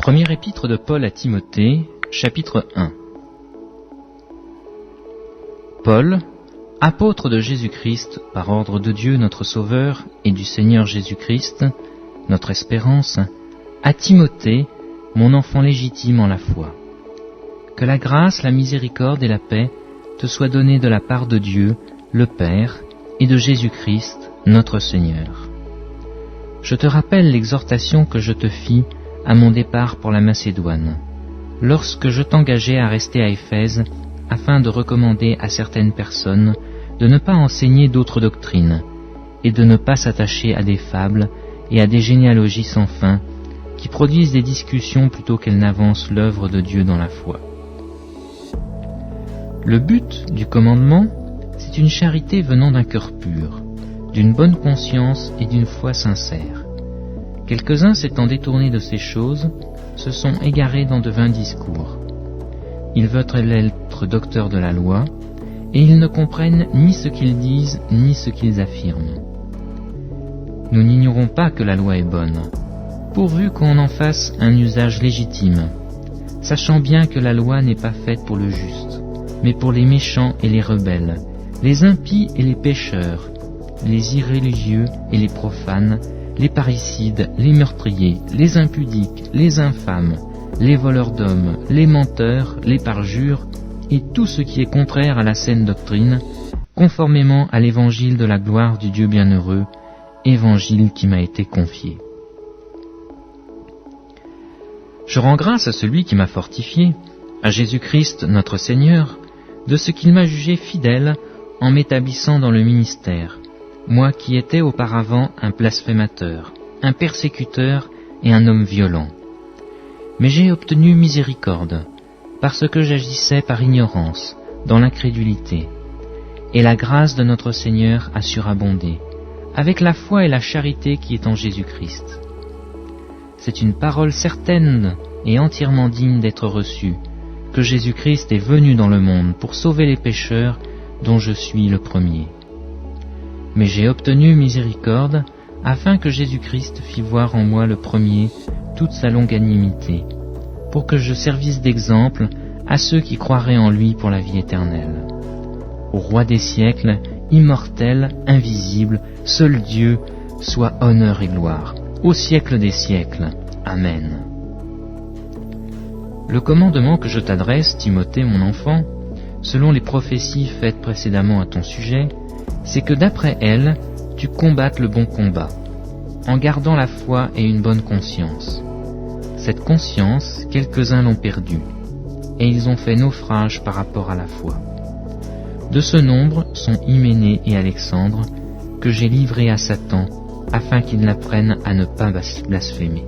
Première épître de Paul à Timothée, chapitre 1. Paul, apôtre de Jésus-Christ, par ordre de Dieu notre Sauveur et du Seigneur Jésus-Christ, notre espérance, à Timothée, mon enfant légitime en la foi. Que la grâce, la miséricorde et la paix te soient données de la part de Dieu, le Père, et de Jésus-Christ, notre Seigneur. Je te rappelle l'exhortation que je te fis à mon départ pour la Macédoine, lorsque je t'engageai à rester à Éphèse, afin de recommander à certaines personnes de ne pas enseigner d'autres doctrines, et de ne pas s'attacher à des fables et à des généalogies sans fin, qui produisent des discussions plutôt qu'elles n'avancent l'œuvre de Dieu dans la foi. Le but du commandement, c'est une charité venant d'un cœur pur, d'une bonne conscience et d'une foi sincère. Quelques-uns s'étant détournés de ces choses, se sont égarés dans de vains discours. Ils veulent être docteurs de la loi, et ils ne comprennent ni ce qu'ils disent, ni ce qu'ils affirment. Nous n'ignorons pas que la loi est bonne, pourvu qu'on en fasse un usage légitime, sachant bien que la loi n'est pas faite pour le juste, mais pour les méchants et les rebelles, les impies et les pécheurs, les irréligieux et les profanes, les parricides, les meurtriers, les impudiques, les infâmes, les voleurs d'hommes, les menteurs, les parjures, et tout ce qui est contraire à la saine doctrine, conformément à l'évangile de la gloire du Dieu bienheureux, évangile qui m'a été confié. Je rends grâce à celui qui m'a fortifié, à Jésus-Christ notre Seigneur, de ce qu'il m'a jugé fidèle en m'établissant dans le ministère, moi qui étais auparavant un blasphémateur, un persécuteur et un homme violent. Mais j'ai obtenu miséricorde, parce que j'agissais par ignorance, dans l'incrédulité, et la grâce de notre Seigneur a surabondé, avec la foi et la charité qui est en Jésus-Christ. C'est une parole certaine et entièrement digne d'être reçue, que Jésus-Christ est venu dans le monde pour sauver les pécheurs, dont je suis le premier. Mais j'ai obtenu miséricorde, afin que Jésus-Christ fît voir en moi le premier toute sa longanimité, pour que je servisse d'exemple à ceux qui croiraient en lui pour la vie éternelle. Au Roi des siècles, immortel, invisible, seul Dieu, soit honneur et gloire, au siècle des siècles. Amen. Le commandement que je t'adresse, Timothée mon enfant, selon les prophéties faites précédemment à ton sujet, c'est que d'après elles, tu combattes le bon combat, en gardant la foi et une bonne conscience. Cette conscience, quelques-uns l'ont perdue, et ils ont fait naufrage par rapport à la foi. De ce nombre sont Hyménée et Alexandre, que j'ai livrés à Satan, afin qu'ils l'apprennent à ne pas blasphémer.